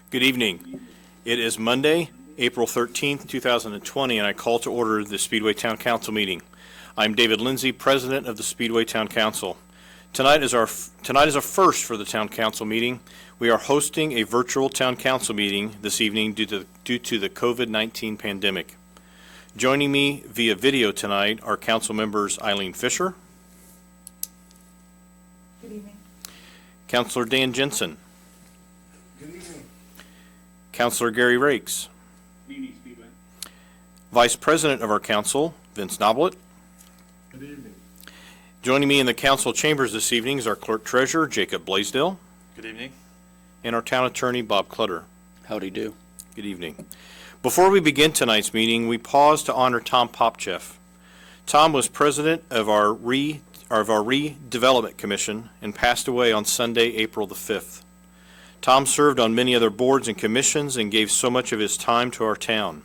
Good evening. It is Monday, April 13th, 2020, and I call to order the Speedway Town Council meeting. I'm David Lindsay, President of the Speedway Town Council. Tonight is a first for the Town Council meeting. We are hosting a virtual Town Council meeting this evening due to the COVID-19 pandemic. Joining me via video tonight are Council members Eileen Fisher. Good evening. Councilor Dan Jensen. Good evening. Councilor Gary Rakes. Good evening, Speedway. Vice President of our Council, Vince Noblet. Good evening. Joining me in the Council chambers this evening is our Clerk Treasurer, Jacob Blaisdell, Good evening. and our Town Attorney, Bob Clutter. Howdy do. Good evening. Before we begin tonight's meeting, we pause to honor Tom Popcheff. Tom was President of our Redevelopment Commission and passed away on Sunday, April the 5th. Tom served on many other boards and commissions and gave so much of his time to our town.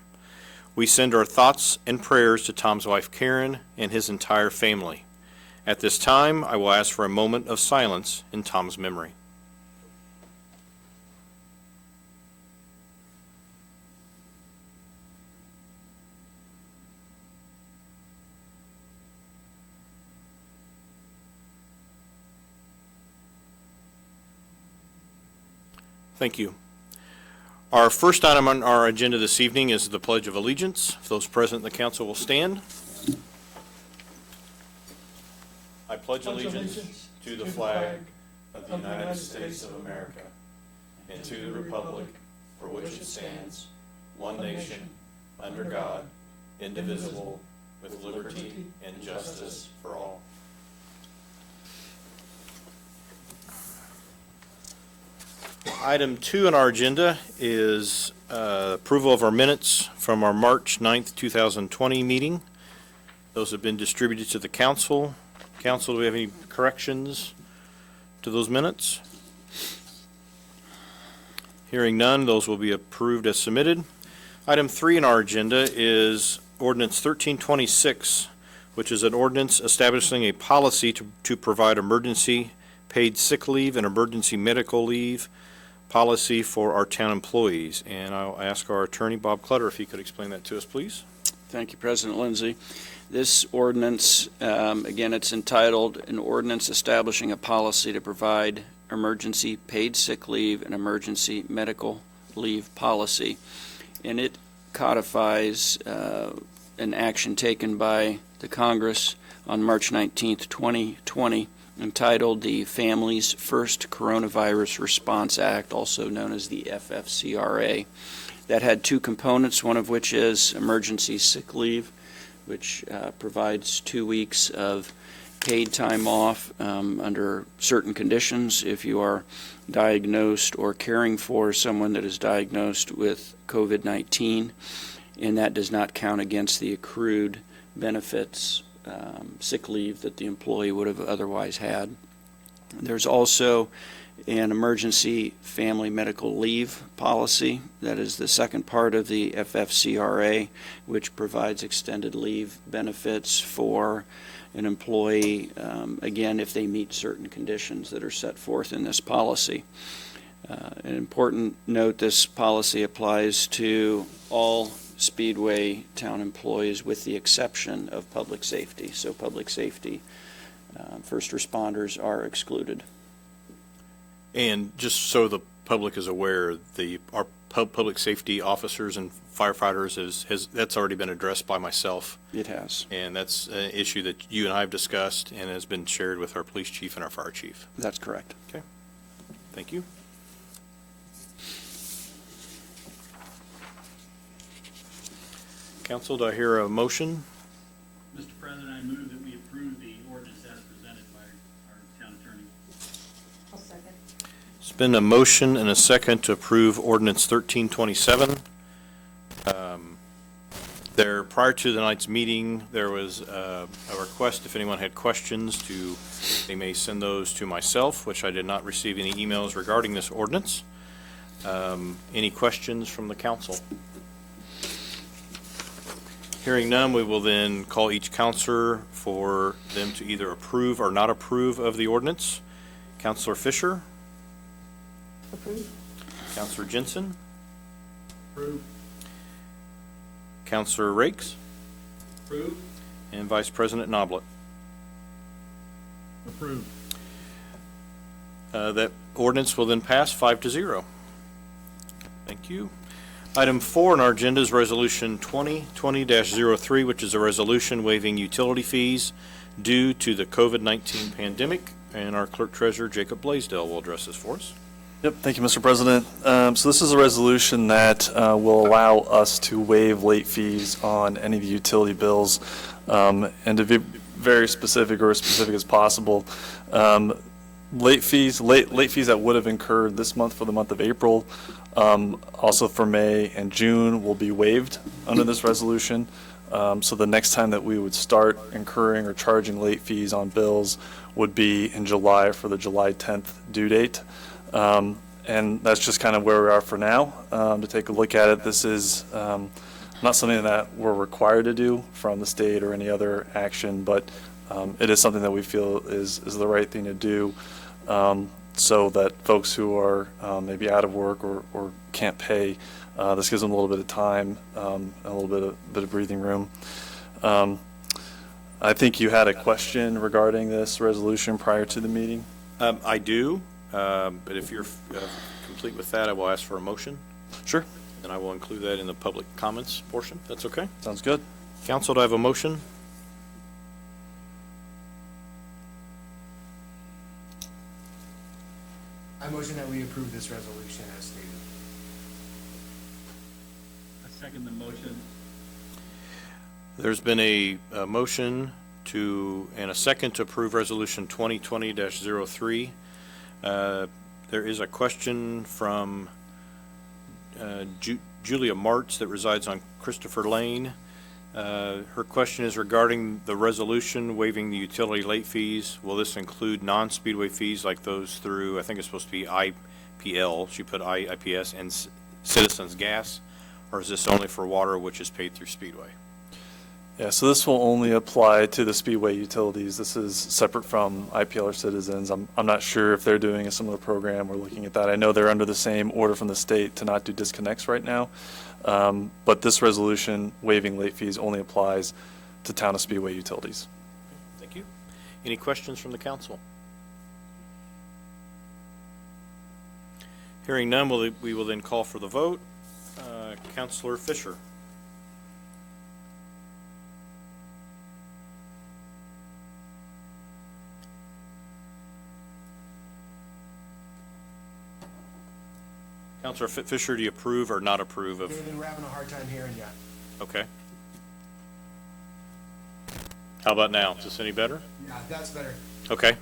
We send our thoughts and prayers to Tom's wife Karen and his entire family. At this time, I will ask for a moment of silence in Tom's memory. Thank you. Our first item on our agenda this evening is the Pledge of Allegiance. If those present in the council will stand. I pledge allegiance to the flag of the United States of America and to the republic for which it stands, one nation, under God, indivisible, with liberty and justice for all. Item 2 on our agenda is approval of our minutes from our March 9th, 2020 meeting. Those have been distributed to the council. Council, do we have any corrections to those minutes? Hearing none, those will be approved as submitted. Item 3 on our agenda is Ordinance 1326, which is an ordinance establishing a policy to provide emergency paid sick leave and emergency medical leave policy for our town employees. And I'll ask our attorney, Bob Clutter, if he could explain that to us, please. Thank you, President Lindsay. This ordinance, again, it's entitled An Ordinance Establishing a Policy to Provide Emergency Paid Sick Leave and Emergency Medical Leave Policy. And it codifies an action taken by the Congress on March 19th, 2020, entitled the Families First Coronavirus Response Act, also known as the FFCRA. That had two components, one of which is emergency sick leave, which provides 2 weeks of paid time off under certain conditions if you are diagnosed or caring for someone that is diagnosed with COVID-19, and that does not count against the accrued benefits sick leave that the employee would have otherwise had. There's also an emergency family medical leave policy. That is the second part of the FFCRA, which provides extended leave benefits for an employee, again, if they meet certain conditions that are set forth in this policy. An important note, this policy applies to all Speedway town employees with the exception of public safety. So public safety, first responders are excluded. And just so the public is aware, our public safety officers and firefighters that's already been addressed by myself. It has. And that's an issue that you and I have discussed and has been shared with our police chief and our fire chief. That's correct. Okay. Thank you. Council, do I hear a motion? Mr. President, I move that we approve the ordinance as presented by our town attorney. I'll second. It's been a motion and a second to approve ordinance 1327. Prior to the night's meeting, there was a request if anyone had questions they may send those to myself, which I did not receive any emails regarding this ordinance. Any questions from the council? Hearing none, we will then call each counselor for them to either approve or not approve of the ordinance. Councilor Fisher? Approved. Counselor Jensen, Approve. Counselor Rakes, Approve. and Vice President Noblet. Approve. That ordinance will then pass 5-0. Thank you. Item 4 on our agenda is Resolution 2020-03, which is a resolution waiving utility fees due to the COVID-19 pandemic. And our Clerk Treasurer, Jacob Blaisdell, will address this for us. Yep, thank you, Mr. President. So this is a resolution that will allow us to waive late fees on any of the utility bills. And to be very specific, or as specific as possible, late fees that would have incurred this month for the month of April, also for May and June, will be waived under this resolution. So the next time that we would start incurring or charging late fees on bills would be in July for the July 10th due date. And that's just kind of where we are for now. To take a look at it, this is not something that we're required to do from the state or any other action, but it is something that we feel is the right thing to do, so that folks who are maybe out of work or can't pay, this gives them a little bit of time, a little bit of breathing room. I think you had a question regarding this resolution prior to the meeting. I do, but if you're complete with that, I will ask for a motion, Sure, and I will include that in the public comments portion. That's okay? sounds good. Council, do I have a motion? I motion that we approve this resolution as stated. I second the motion. There's been a motion and a second to approve Resolution 2020-03. There is a question from Julia Martz that resides on Christopher Lane. Her question is regarding the resolution waiving the utility late fees. Will this include non-Speedway fees like those through, I think it's supposed to be IPL, she put IPS, and Citizens Gas, or is this only for water which is paid through Speedway? Yeah, so this will only apply to the Speedway utilities. This is separate from IPL or Citizens. I'm not sure if they're doing a similar program. We're looking at that. I know they're under the same order from the state to not do disconnects right now. But this resolution waiving late fees only applies to Town of Speedway utilities. Thank you. Any questions from the council? Hearing none, we will then call for the vote. Councilor Fisher. Councilor Fisher, do you approve or not approve of? David, we're having a hard time hearing you. Okay. How about now? Is this any better? Yeah, that's better. Okay.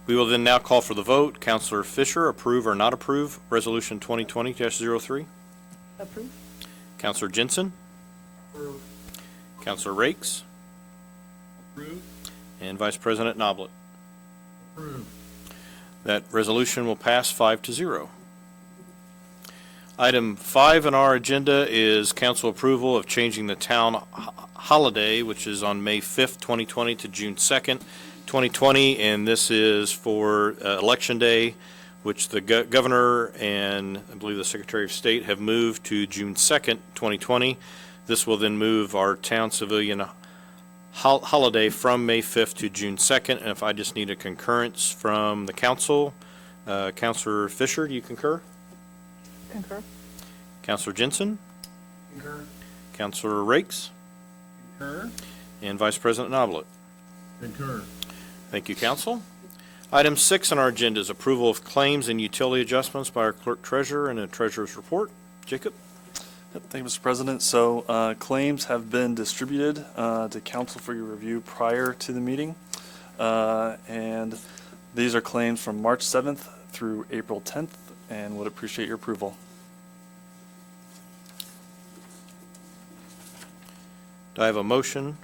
We will then now call for the vote. Councilor Fisher, approve or not approve Resolution 2020-03? Approve? Councilor Jensen? Approve. Councilor Rakes? Approve. And Vice President Noblet. Approve. That resolution will pass 5-0. Item 5 on our agenda is council approval of changing the town holiday, which is on May 5th, 2020 to June 2nd, 2020, and this is for Election Day, which the governor and I believe the Secretary of State have moved to June 2nd, 2020. This will then move our town civilian holiday from May 5th to June 2nd, and if I just need a concurrence from the council, Councilor Fisher, do you concur? Concur? Councilor Jensen? Concur? Councilor Rakes? Concur. And Vice President Noblet. Concur. Thank you, Council. Item 6 on our agenda is approval of claims and utility adjustments by our Clerk Treasurer and a Treasurer's report. Jacob? Yep, thank you, Mr. President. So claims have been distributed to council for your review prior to the meeting. And these are claims from March 7th through April 10th, and would appreciate your approval. Do I have a motion?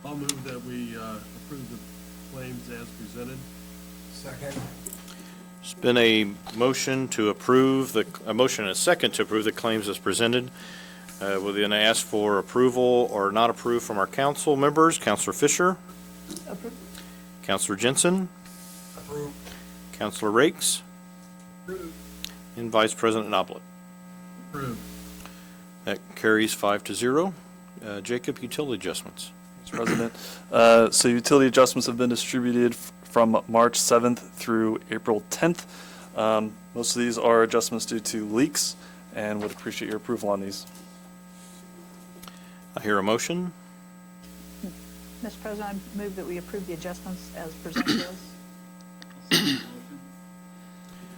I'll move that we approve the claims as presented. Second? There's been a motion to approve, a motion and a second to approve the claims as presented. We'll then ask for approval or not approve from our council members. Councilor Fisher? Approve? Councilor Jensen? Approve. Counselor Rakes, Approved. and Vice President Noblet. Approved. That carries 5-0. Jacob, utility adjustments. Mr. President. So utility adjustments have been distributed from March 7th through April 10th. Most of these are adjustments due to leaks, and would appreciate your approval on these. I hear a motion. Mr. President, I move that we approve the adjustments as presented to us.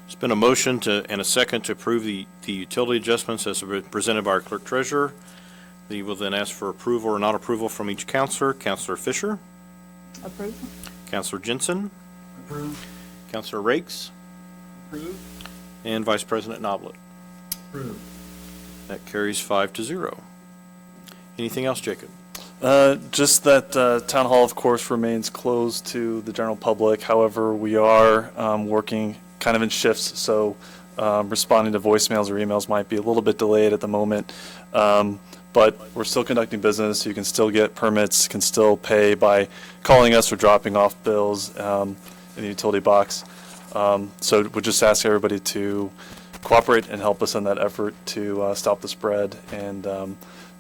It's been a motion and a second to approve the utility adjustments as presented by our clerk treasurer. We will then ask for approval or not approval from each counselor. Counselor Fisher, Approved. Counselor Jensen, Approved. Counselor Rakes, Approved. and Vice President Noblet. Approved. That carries 5-0. Anything else, Jacob? Just that Town Hall, of course, remains closed to the general public. However, we are working kind of in shifts, so responding to voicemails or emails might be a little bit delayed at the moment. But we're still conducting business. You can still get permits, can still pay by calling us or dropping off bills in the utility box. So we'll just ask everybody to cooperate and help us in that effort to stop the spread and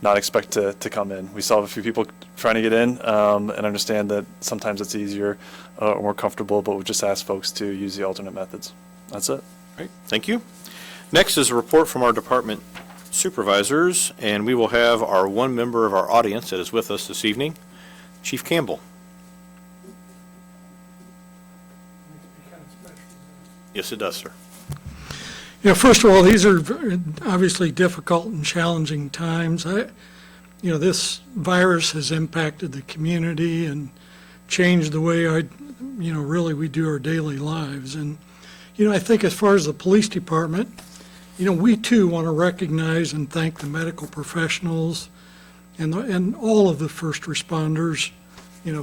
not expect to come in. We still have a few people trying to get in and understand that sometimes it's easier or more comfortable, but we just ask folks to use the alternate methods. That's it. Great, thank you. Next is a report from our department supervisors, and we will have our one member of our audience that is with us this evening, Chief Campbell. Yes, it does, sir. First of all, these are obviously difficult and challenging times. This virus has impacted the community and changed the way really we do our daily lives. And, I think as far as the police department, we too want to recognize and thank the medical professionals and all of the first responders,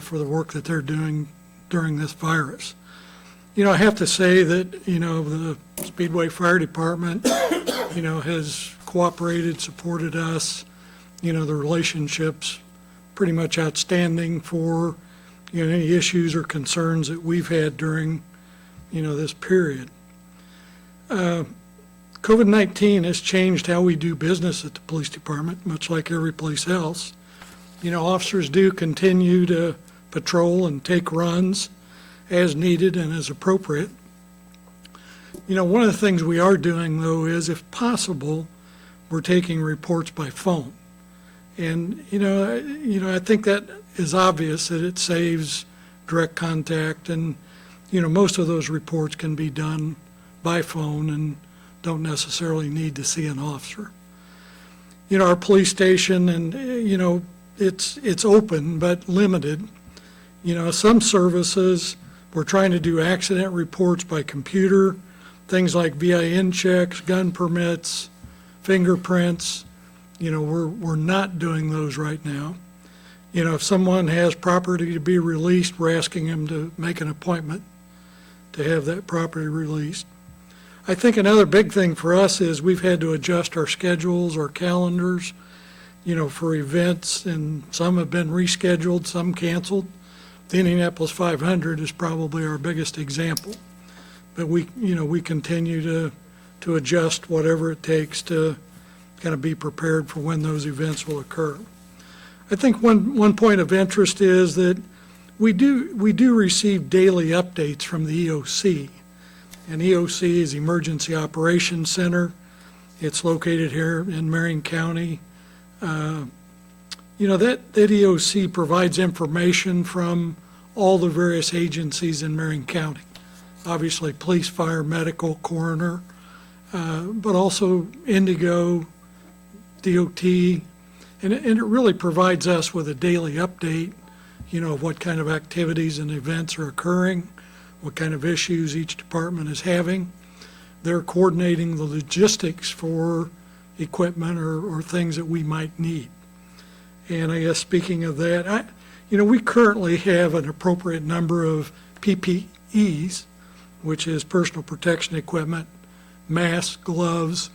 for the work that they're doing during this virus. I have to say that, the Speedway Fire Department, has cooperated, supported us. The relationship's pretty much outstanding for, any issues or concerns that we've had during, this period. COVID-19 has changed how we do business at the police department, much like every place else. Officers do continue to patrol and take runs as needed and as appropriate. One of the things we are doing, though, is if possible, we're taking reports by phone. And, I think that is obvious that it saves direct contact, and, most of those reports can be done by phone and don't necessarily need to see an officer. Our police station, and, it's open but limited. Some services, we're trying to do accident reports by computer, things like VIN checks, gun permits, fingerprints. We're not doing those right now. If someone has property to be released, we're asking them to make an appointment to have that property released. I think another big thing for us is we've had to adjust our schedules, our calendars, for events, and some have been rescheduled, some canceled. The Indianapolis 500 is probably our biggest example, but we continue to adjust whatever it takes to kind of be prepared for when those events will occur. I think one point of interest is that we do receive daily updates from the EOC, and EOC is Emergency Operations Center. It's located here in Marion County. That EOC provides information from all the various agencies in Marion County. Obviously, police, fire, medical, coroner, but also Indigo, DOT, and it really provides us with a daily update, of what kind of activities and events are occurring, what kind of issues each department is having. They're coordinating the logistics for equipment or things that we might need. And I guess speaking of that, we currently have an appropriate number of PPEs, which is personal protection equipment, masks, gloves.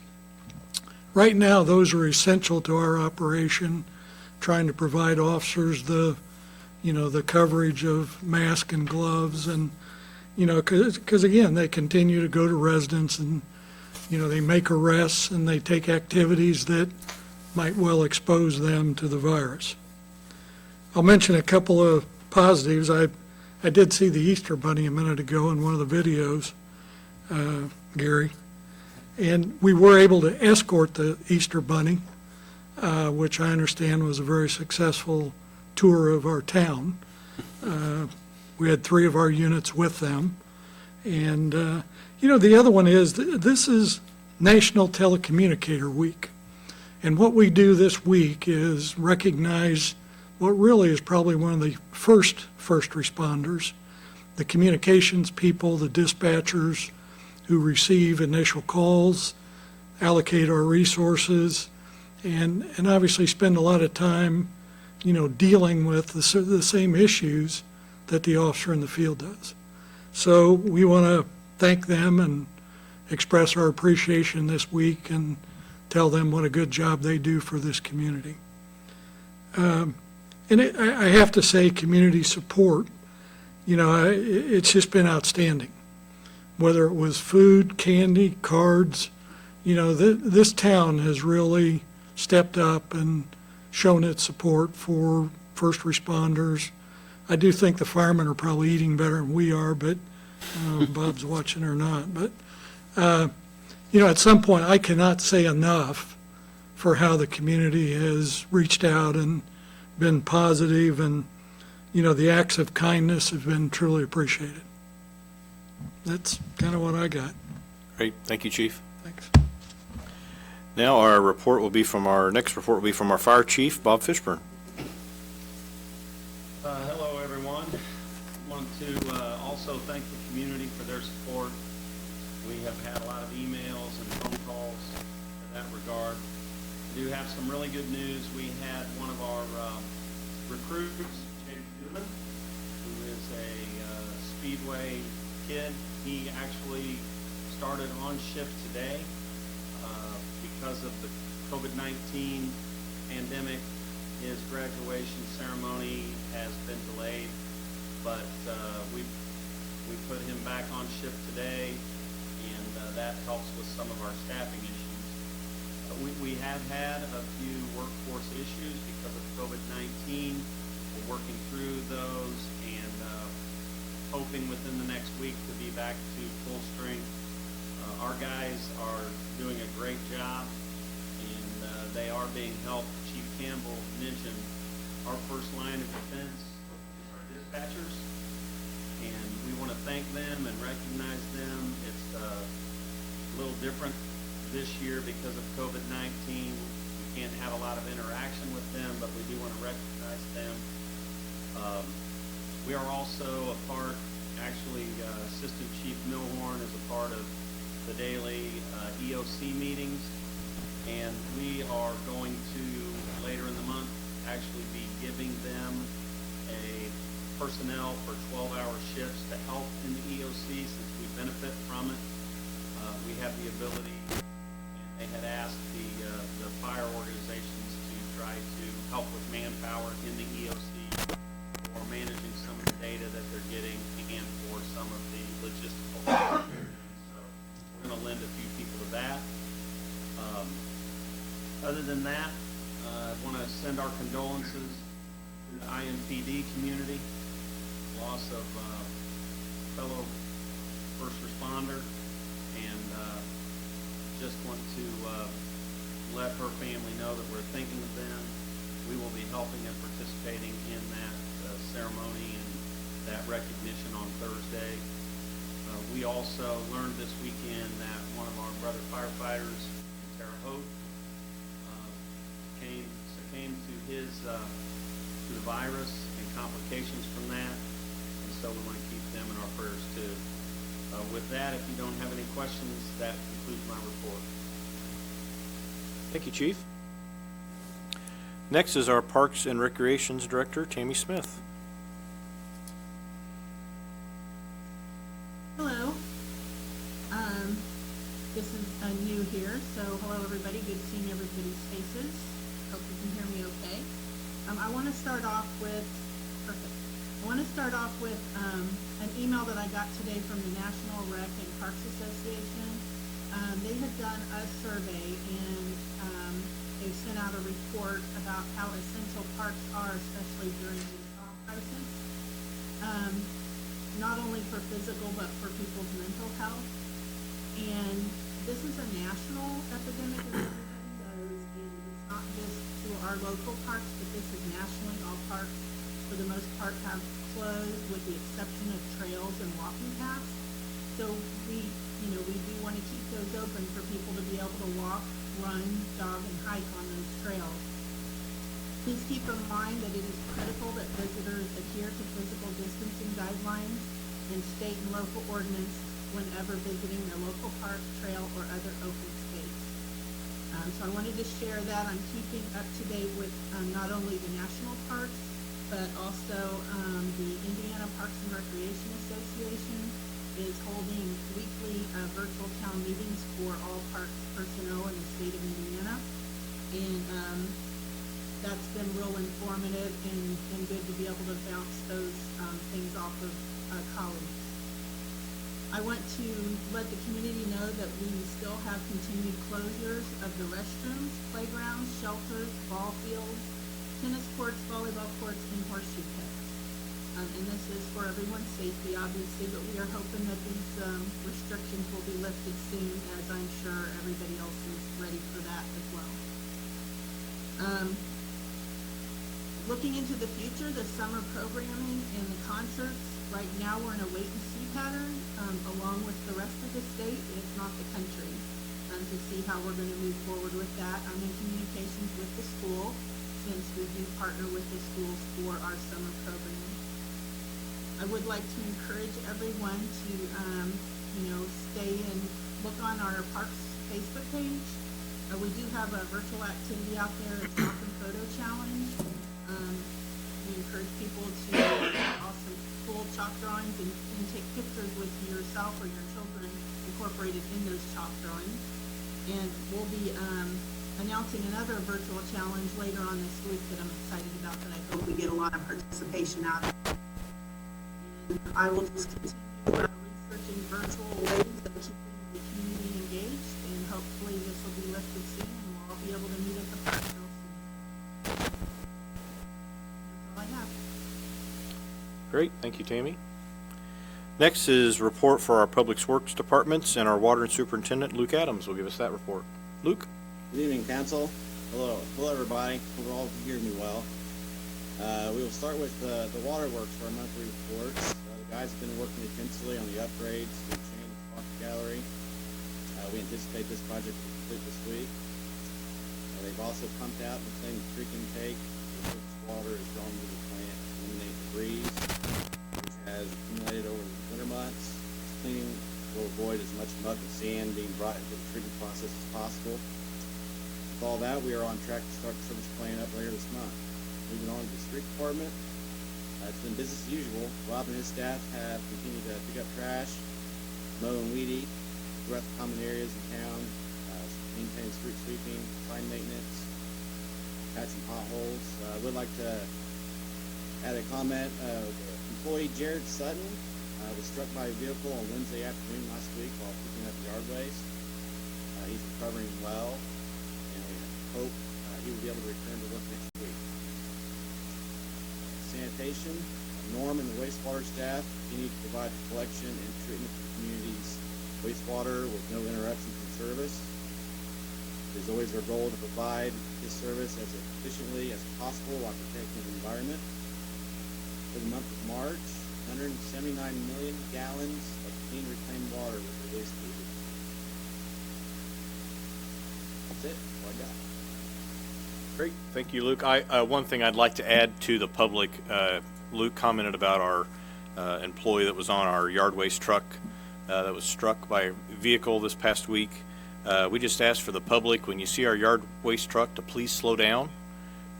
Right now, those are essential to our operation, trying to provide officers the coverage of masks and gloves. And you know, because again, they continue to go to residents and, you know, they make arrests and they take activities that might well expose them to the virus. I'll mention a couple of positives. I did see the Easter Bunny a minute ago in one of the videos, Gary, and we were able to escort the Easter Bunny, which I understand was a very successful tour of our town. We had 3 of our units with them. And, you know, the other one is, this is National Telecommunicator Week. And what we do this week is recognize what really is probably one of the first responders, the communications people, the dispatchers who receive initial calls, allocate our resources, and obviously spend a lot of time, you know, dealing with the same issues that the officer in the field does. So we want to thank them and express our appreciation this week and tell them what a good job they do for this community. I have to say, community support, you know, it's just been outstanding. Whether it was food, candy, cards, you know, this town has really stepped up and shown its support for first responders. I do think the firemen are probably eating better than we are, but I don't know if Bob's watching or not. But, you know, at some point, I cannot say enough for how the community has reached out and been positive, and, you know, the acts of kindness have been truly appreciated. That's kind of what I got. Great, thank you, Chief. Thanks. Now our next report will be from our Fire Chief, Bob Fishburne. Hello, everyone. Want to also thank the community for their support. We have had a lot of emails and phone calls in that regard. We do have some really good news. We had one of our recruits, James Newman, who is a Speedway kid. He actually started on shift today. Because of the COVID-19 pandemic, his graduation ceremony has been delayed, but we put him back on shift today, and that helps with some of our staffing issues. We have had a few workforce issues because of COVID-19. We're working through those and hoping within the next week to be back to full strength. Our guys are doing a great job, and they are being helped. Chief Campbell mentioned our first line of defense is our dispatchers, and we want to thank them and recognize them. It's a little different this year because of COVID-19. We can't have a lot of interaction with them, but we do want to recognize them. We are also a part, actually, Assistant Chief Milhorn is a part of the daily EOC meetings, and we are going to, later in the month, actually be giving them a personnel for 12-hour shifts to help in the EOC since we benefit from it. We have the ability, and they had asked the fire organizations to try to help with manpower in the EOC for managing some of the data that they're getting and for some of the logistical things. We're going to lend a few people to that. Other than that, I want to send our condolences to the IMPD community, loss of fellow first responder, and just want to let her family know that we're thinking of them. We will be helping and participating in that ceremony and that recognition on Thursday. We also learned this weekend that one of our brother firefighters, Terre Haute, succumbed to the virus and complications from that, and so we want to keep them in our prayers too. With that, if you don't have any questions, that concludes my report. Thank you, Chief. Next is our Parks and Recreations Director, Tammy Smith. Hello. This is new here, so hello everybody. Good seeing everybody's faces. Hope you can hear me okay. I want to start off with, perfect. I want want to start off with an email that I got today from the National Rec and Parks Association. They had done a survey, and they sent out a report about how essential parks are, especially during the health crisis, not only for physical but for people's mental health. And this is a national epidemic, as everybody knows, and it's not just to our local parks, but this is nationally. All parks, for the most part, have closed with the exception of trails and walking paths. So we do want to keep those open for people to be able to walk, run, jog, and hike on those trails. Please keep in mind that it is critical that visitors adhere to physical distancing guidelines and state and local ordinance whenever visiting their local park, trail, or other open space. So I wanted to share that. I'm keeping up to date with not only the national parks, but also the Indiana Parks and Recreation Association is holding weekly virtual town meetings for all parks personnel in the state of Indiana. And that's been real informative and good to be able to bounce those things off of colleagues. I want to let the community know that we still have continued closures of the restrooms, playgrounds, shelters, ball fields, tennis courts, volleyball courts, and horseshoe pits. And this is for everyone's safety, obviously, but we are hoping that these restrictions will be lifted soon, as I'm sure everybody else is ready for that as well. Looking into the future, the summer programming and the concerts, right now we're in a wait-and-see pattern, along with the rest of the state, if not the country, to see how we're going to move forward with that. I'm in communications with the school, since we do partner with the schools for our summer programming. I would like to encourage everyone to, stay and look on our Parks Facebook page. We do have a virtual activity out there, a Chalk and Photo Challenge. We encourage people to also pull chalk drawings and take pictures with yourself or your children incorporated in those chalk drawings. And we'll be announcing another virtual challenge later on this week that I'm excited about, that I hope we get a lot of participation out of. And I will just continue researching virtual ways of keeping the community engaged, and hopefully this will be lifted soon and we'll all be able to meet at the park real soon. That's all I have. Great, thank you, Tammy. Next is report for our Public Works Departments, and our Water and Superintendent, Luke Adams, will give us that report. Luke? Good evening, Council. Hello, everybody. Hope you all can hear me well. We will start with the waterworks for our monthly reports. The guys have been working intensely on the upgrades to the Chain Pocket Gallery. We anticipate this project to be complete this week. They've also pumped out and reclaimed the creek intake. The water is drawn to the plant to eliminate debris, which has accumulated over the winter months. This cleaning will avoid as much mud and sand being brought into the treatment process as possible. With all that, we are on track to start the service plan up later this month. Moving on to the street department, it's been business as usual. Rob and his staff have continued to pick up trash, mow and weed eat throughout the common areas in town, maintain street sweeping, sign maintenance, patching potholes. I would like to add a comment. Employee Jared Sutton was struck by a vehicle on Wednesday afternoon last week while picking up yard waste. He's recovering well, and we hope he will be able to return to work next week. Sanitation, Norm and the wastewater staff continue to provide collection and treatment for the community's wastewater with no interruption from service. It is always our goal to provide this service as efficiently as possible while protecting the environment. For the month of March, 179 million gallons of clean reclaimed water was released to the That's it. That's all I got. Great, thank you, Luke. One thing I'd like to add to the public, Luke commented about our employee that was on our yard waste truck that was struck by a vehicle this past week. We just asked for the public, when you see our yard waste truck, to please slow down.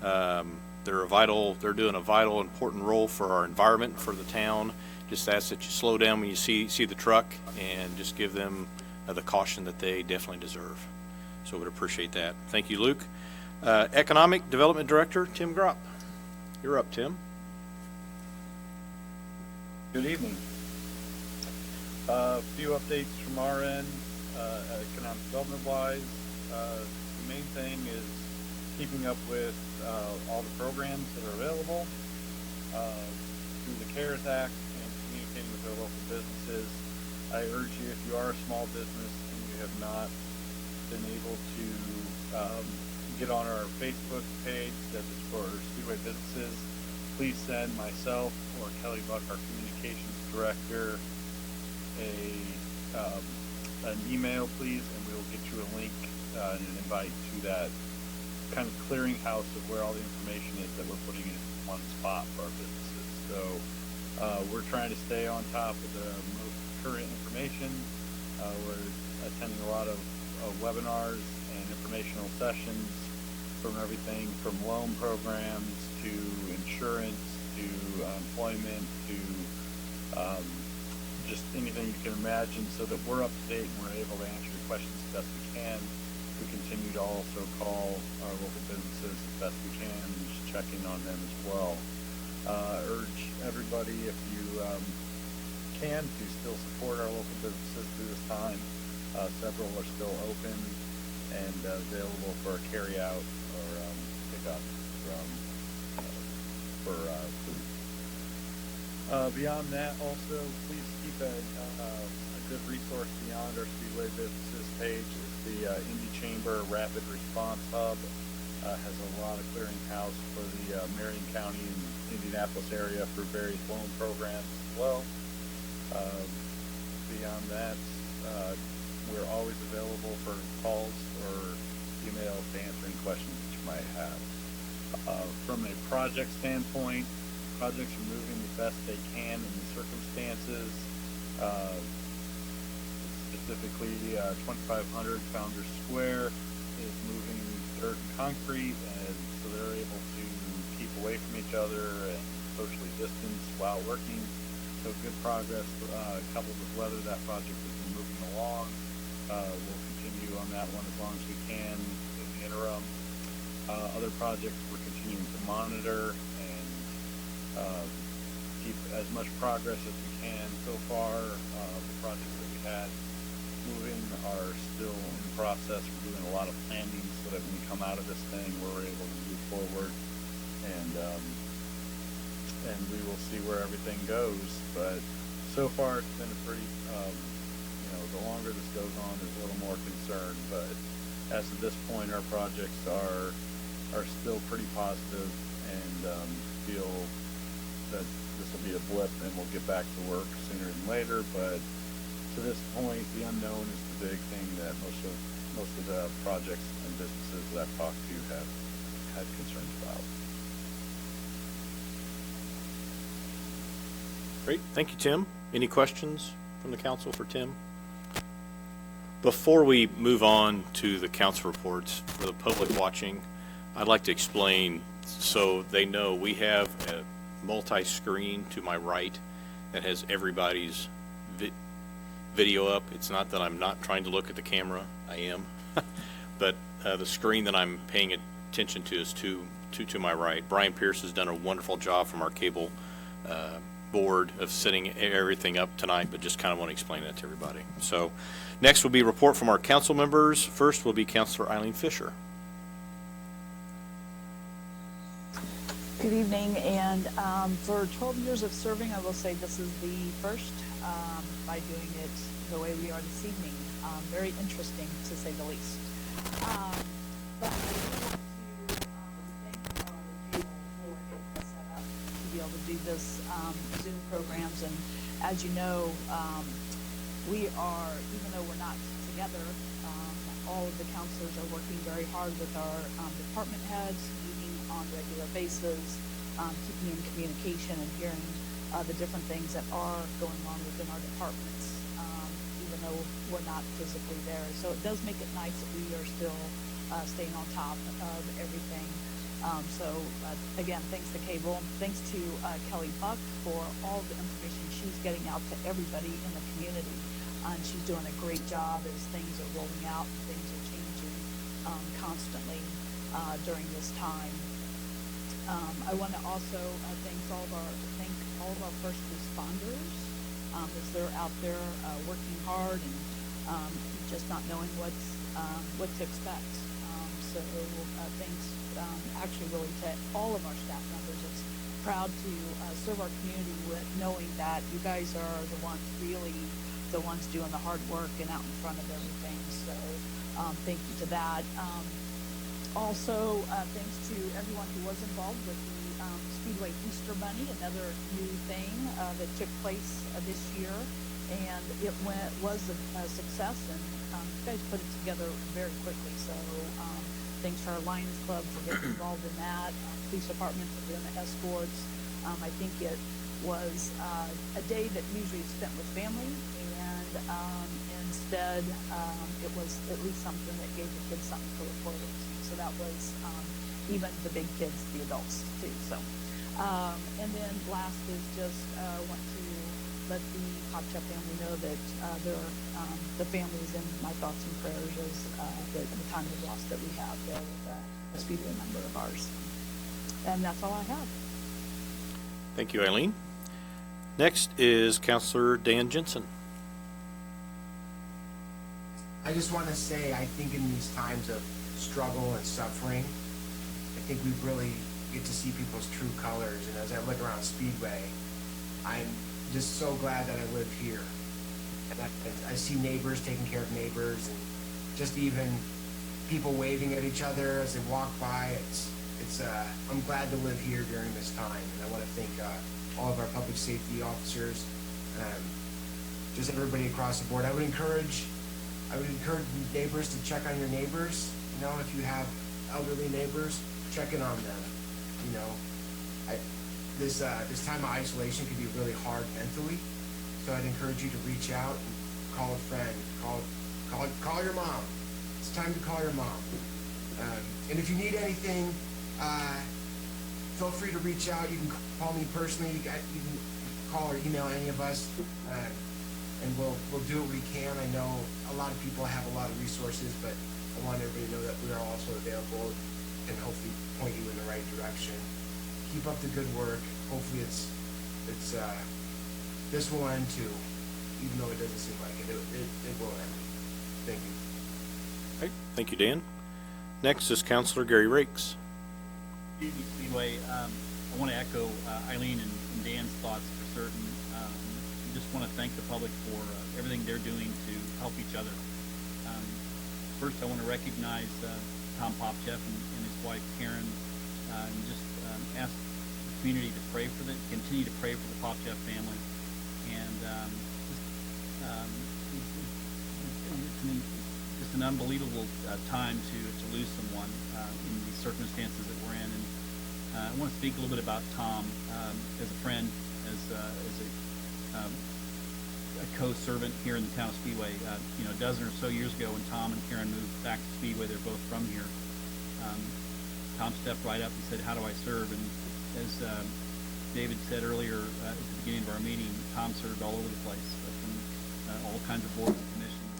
They're doing a vital, important role for our environment, for the town. Just ask that you slow down when you see the truck, and just give them the caution that they definitely deserve. So we'd appreciate that. Thank you, Luke. Economic Development Director, Tim Gropp. You're up, Tim. Good evening. A few updates from our end, economic development wise. The main thing is keeping up with all the programs that are available through the CARES Act and communicating with our local businesses. I urge you, if you are a small business and you have not been able to get on our Facebook page that is for Speedway businesses, please send myself or Kelly Buck, our communications director, an email, please, and we will get you a link and an invite to that kind of clearinghouse of where all the information is that we're putting in one spot for our businesses. So we're trying to stay on top of the most current information. We're attending a lot of webinars and informational sessions from everything from loan programs to insurance to employment to just anything you can imagine, so that we're up to date and we're able to answer your questions as best we can. We continue to also call our local businesses as best we can and just check in on them as well. Urge everybody, if you can, to still support our local businesses through this time. Several are still open and available for a carry out or pickup for food. Beyond that, also, please keep a good resource beyond our Speedway businesses page is the Indy Chamber Rapid Response Hub. Has a lot of clearinghouse for the Marion County and Indianapolis area for various loan programs as well. Beyond that, we're always available for calls or emails to answer any questions that you might have. From a project standpoint, projects are moving the best they can in the circumstances. Specifically, 2500 Founders Square is moving dirt and concrete, and so they're able to keep away from each other and socially distance while working. So good progress, coupled with weather. That project has been moving along. We'll continue on that one as long as we can in the interim. Other projects we're continuing to monitor and keep as much progress as we can. So far, the projects that we had moving are still in process. We're doing a lot of planning so that when we come out of this thing, we're able to move forward, and we will see where everything goes. But so far, it's been a pretty, the longer this goes on, there's a little more concern. But as of this point, our projects are still pretty positive, and feel that this will be a blip and we'll get back to work sooner than later. But to this point, the unknown is the big thing that most of the projects and businesses that I've talked to have had concerns about. Great. Thank you, Tim. Any questions from the council for Tim? Before we move on to the council reports, for the public watching, I'd like to explain so they know we have a multi-screen to my right that has everybody's video up. It's not that I'm not trying to look at the camera. I am. But the screen that I'm paying attention to is to my right. Brian Pierce has done a wonderful job from our cable board of setting everything up tonight, but just kind of want to explain that to everybody. So next will be a report from our council members. First will be Councilor Eileen Fisher. Good evening, and for 12 years of serving, I will say this is the first by doing it the way we are this evening. Very interesting, to say the least. But I do want to thank our table for getting us set up to be able to do this Zoom programs. And as you know, we are, even though we're not together, all of the counselors are working very hard with our department heads, meeting on a regular basis, keeping in communication and hearing the different things that are going on within our departments, even though we're not physically there. So it does make it nice that we are still staying on top of everything. Again, thanks to Cable, thanks to Kelly Buck for all the information she's getting out to everybody in the community. And she's doing a great job as things are rolling out, things are changing constantly during this time. I want to also thank all all of our first responders as they're out there working hard and just not knowing what to expect. So thanks actually really to all of our staff members. It's proud to serve our community with knowing that you guys are the ones doing the hard work and out in front of everything. So thank you to that. Also, thanks to everyone who was involved with the Speedway Easter Bunny, another new thing that took place this year, and it was a success, and you guys put it together very quickly. So thanks to our Lions Club for getting involved in that, police department for doing the escorts. I think it was a day that usually is spent with family, and instead it was at least something that gave the kids something to look forward to. So that was even the big kids, the adults too. So, and then last is just want to let the Popchap family know that they're the families in my thoughts and prayers as the time of loss that we have there with a Speedway member of ours. And that's all I have. Thank you, Eileen. Next is Counselor Dan Jensen. I just want to say, I think in these times of struggle and suffering, I think we really get to see people's true colors. And as I look around Speedway, I'm just so glad that I live here. And I see neighbors taking care of neighbors, and just even people waving at each other as they walk by. I'm glad to live here during this time. And I want to thank all of our public safety officers, just everybody across the board. I would encourage neighbors to check on your neighbors. You know, if you have elderly neighbors, check in on them. You know, this time of isolation can be really hard mentally, so I'd encourage you to reach out and call a friend, call your mom. It's time to call your mom. And if you need anything, feel free to reach out. You can call me personally. You can call or email any of us, and we'll do what we can. I know a lot of people have a lot of resources, but I want everybody to know that we are also available and hopefully point you in the right direction. Keep up the good work. Hopefully this will end too, even though it doesn't seem like it. It will end. Thank you. Okay, thank you, Dan. Next is Counselor Gary Rakes. Speedway, I want to echo Eileen and Dan's thoughts for certain. Just want to thank the public for everything they're doing to help each other. First, I want to recognize Tom Popchef and his wife Karen, and just ask the community to continue to pray for the Popchef family. And it's an unbelievable time to lose someone in the circumstances that we're in. And I want to speak a little bit about Tom as a friend, as a co-servant here in the town of Speedway. A dozen or so years ago, when Tom and Karen moved back to Speedway, they're both from here. Tom stepped right up and said, "How do I serve?" And as David said earlier at the beginning of our meeting, Tom served all over the place, from all kinds of boards and commissions.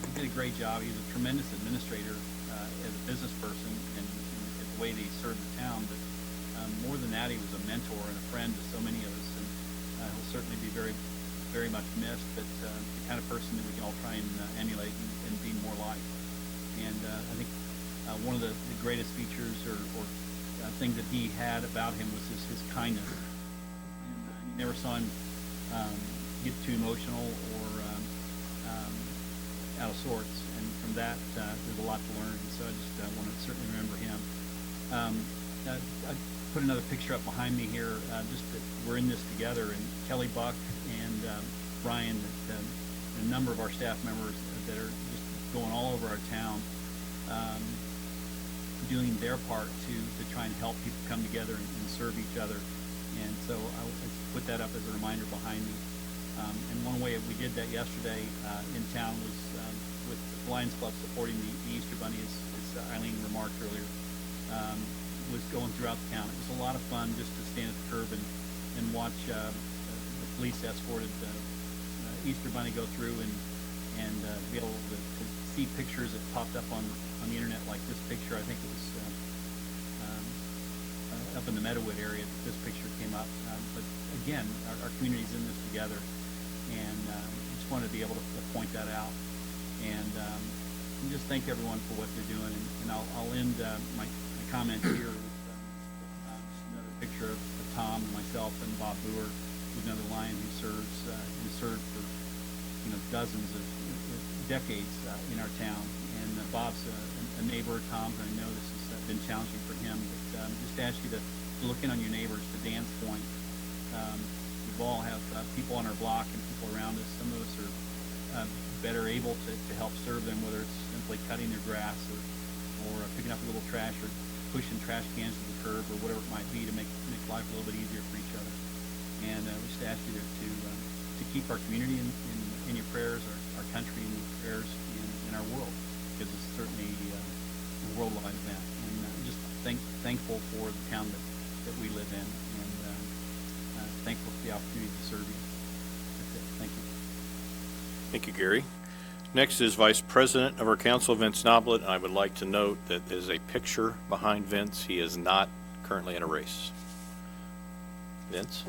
He did a great job. He was a tremendous administrator as a business person, and the way that he served the town. But more than that, he was a mentor and a friend to so many of us, and he'll certainly be very, very much missed. But the kind of person that we can all try and emulate and be more like. And I think one of the greatest features or things that he had about him was his kindness. And you never saw him get too emotional or out of sorts. And from that, there's a lot to learn. And so I just want to certainly remember him. I put another picture up behind me here, just that we're in this together. And Kelly Buck and Brian, and a number of our staff members that are just going all over our town, doing their part to try and help people come together and serve each other. And so I put that up as a reminder behind me. And one way we did that yesterday in town was with the Lions Club supporting the Easter Bunny, as Eileen remarked earlier, was going throughout the town. It was a lot of fun just to stand at the curb and watch the police escorted Easter Bunny go through and be able to see pictures that popped up on the internet, like this picture. I think it was up in the Meadowood area that this picture came up. But again, our community's in this together, and just wanted to be able to point that out. And just thank everyone for what they're doing. And I'll end my comment here with another picture of Tom and myself and Bob Boer, who's another Lion who served for dozens of decades in our town. And Bob's a neighbor of Tom's, and I know this has been challenging for him. But just ask you to look in on your neighbors. To Dan's point, we all have people on our block and people around us. Some of us are better able to help serve them, whether it's simply cutting their grass or picking up a little trash or pushing trash cans to the curb or whatever it might be to make life a little bit easier for each other. And we just ask you to keep our community in your prayers, our country in your prayers, and our world, because it's certainly a worldwide event. And just thankful for the town that we live in, and thankful for the opportunity to serve you. That's it. Thank you. Thank you, Gary. Next is Vice President of our council, Vince Noblet, and I would like to note that there's a picture behind Vince. He is not currently in a race. Vince?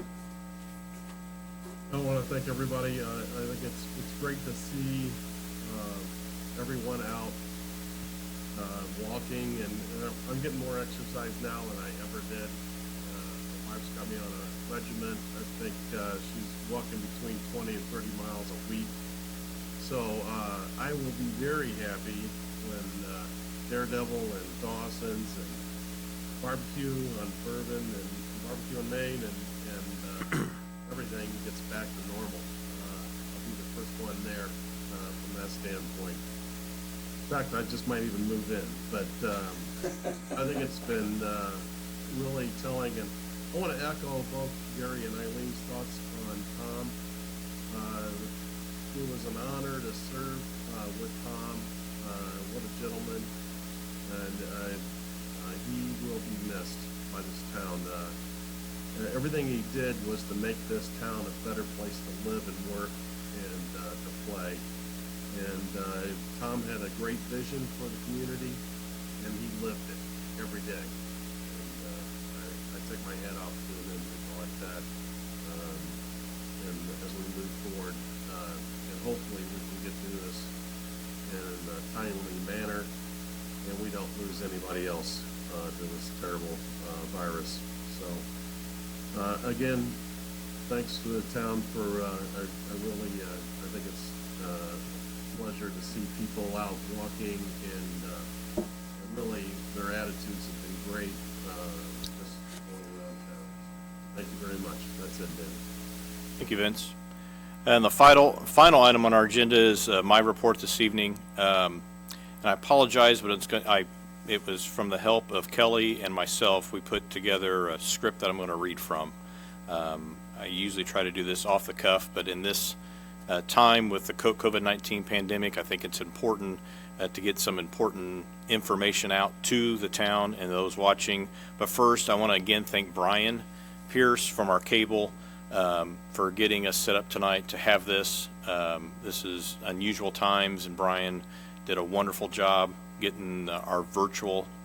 I want to thank everybody. I think it's great to see everyone out walking, and I'm getting more exercise now than I ever did. My wife's got me on a regimen. I think she's walking between 20 and 30 miles a week. So I will be very happy when Daredevil and Dawson's and barbecue on Bourbon and barbecue on Main and everything gets back to normal. I'll be the first one there from that standpoint. In fact, I just might even move in. But I think it's been really telling, and I want to echo both Gary and Eileen's thoughts on Tom. It was an honor to serve with Tom. What a gentleman, and he will be missed by this town. Everything he did was to make this town a better place to live and work and to play. And Tom had a great vision for the community, and he lived it every day. And I take my hat off to an individual like that. And as we move forward, and hopefully we can get through this in a timely manner, and we don't lose anybody else to this terrible virus. So. Again, thanks to the town for, I really, I think it's a pleasure to see people out walking, and really their attitudes have been great just going around town. Thank you very much. That's it, David. Thank you, Vince. And the final item on our agenda is my report this evening. And I apologize, but it was from the help of Kelly and myself. We put together a script that I'm going to read from. I usually try to do this off the cuff, but in this time with the COVID-19 pandemic, I think it's important to get some important information out to the town and those watching. But first, I want to again thank Brian Pierce from our cable for getting us set up tonight to have this. This is unusual times, and Brian did a wonderful job getting our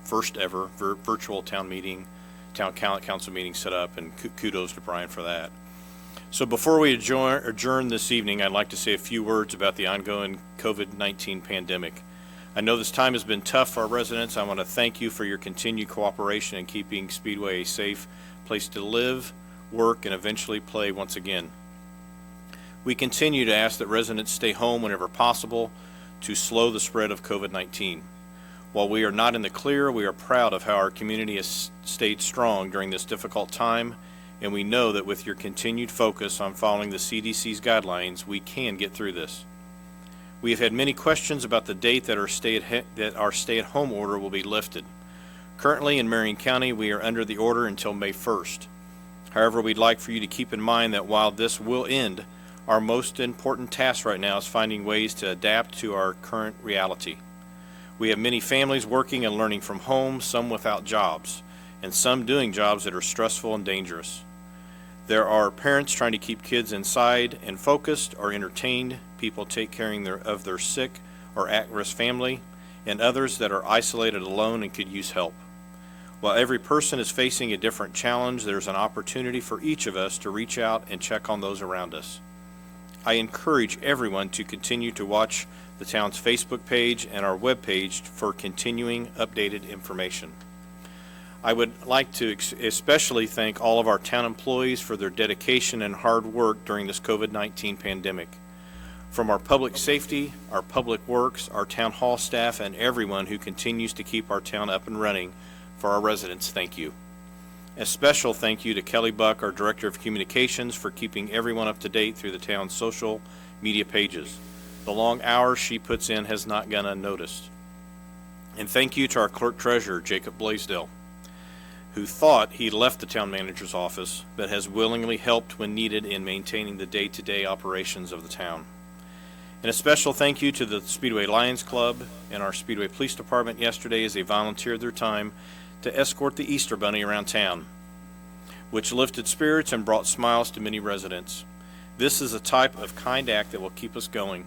first ever virtual town council meeting set up, and kudos to Brian for that. So before we adjourn this evening, I'd like to say a few words about the ongoing COVID-19 pandemic. I know this time has been tough for our residents. I want to thank you for your continued cooperation in keeping Speedway a safe place to live, work, and eventually play once again. We continue to ask that residents stay home whenever possible to slow the spread of COVID-19. While we are not in the clear, we are proud of how our community has stayed strong during this difficult time, and we know that with your continued focus on following the CDC's guidelines, we can get through this. We have had many questions about the date that our stay-at-home order will be lifted. Currently in Marion County, we are under the order until May 1st. However, we'd like for you to keep in mind that while this will end, our most important task right now is finding ways to adapt to our current reality. We have many families working and learning from home, some without jobs, and some doing jobs that are stressful and dangerous. There are parents trying to keep kids inside and focused or entertained, people taking care of their sick or at-risk family, and others that are isolated alone and could use help. While every person is facing a different challenge, there's an opportunity for each of us to reach out and check on those around us. I encourage everyone to continue to watch the town's Facebook page and our webpage for continuing updated information. I would like to especially thank all of our town employees for their dedication and hard work during this COVID-19 pandemic. From our public safety, our public works, our town hall staff, and everyone who continues to keep our town up and running for our residents, thank you. A special thank you to Kelly Buck, our Director of Communications, for keeping everyone up to date through the town's social media pages. The long hours she puts in has not gone unnoticed. And thank you to our Clerk Treasurer, Jacob Blaisdell, who thought he left the town manager's office, but has willingly helped when needed in maintaining the day-to-day operations of the town. And a special thank you to the Speedway Lions Club and our Speedway Police Department yesterday as they volunteered their time to escort the Easter Bunny around town, which lifted spirits and brought smiles to many residents. This is a type of kind act that will keep us going.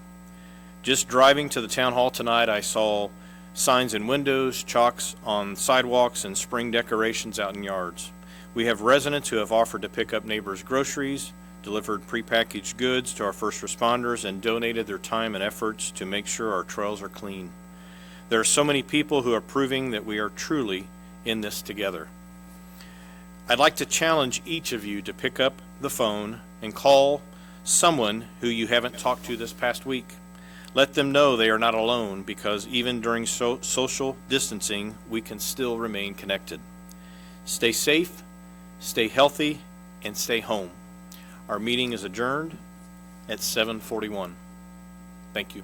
Just driving to the town hall tonight, I saw signs in windows, chalks on sidewalks, and spring decorations out in yards. We have residents who have offered to pick up neighbors' groceries, delivered prepackaged goods to our first responders, and donated their time and efforts to make sure our trails are clean. There are so many people who are proving that we are truly in this together. I'd like to challenge each of you to pick up the phone and call someone who you haven't talked to this past week. Let them know they are not alone, because even during social distancing, we can still remain connected. Stay safe, stay healthy, and stay home. Our meeting is adjourned at 7:41. Thank you.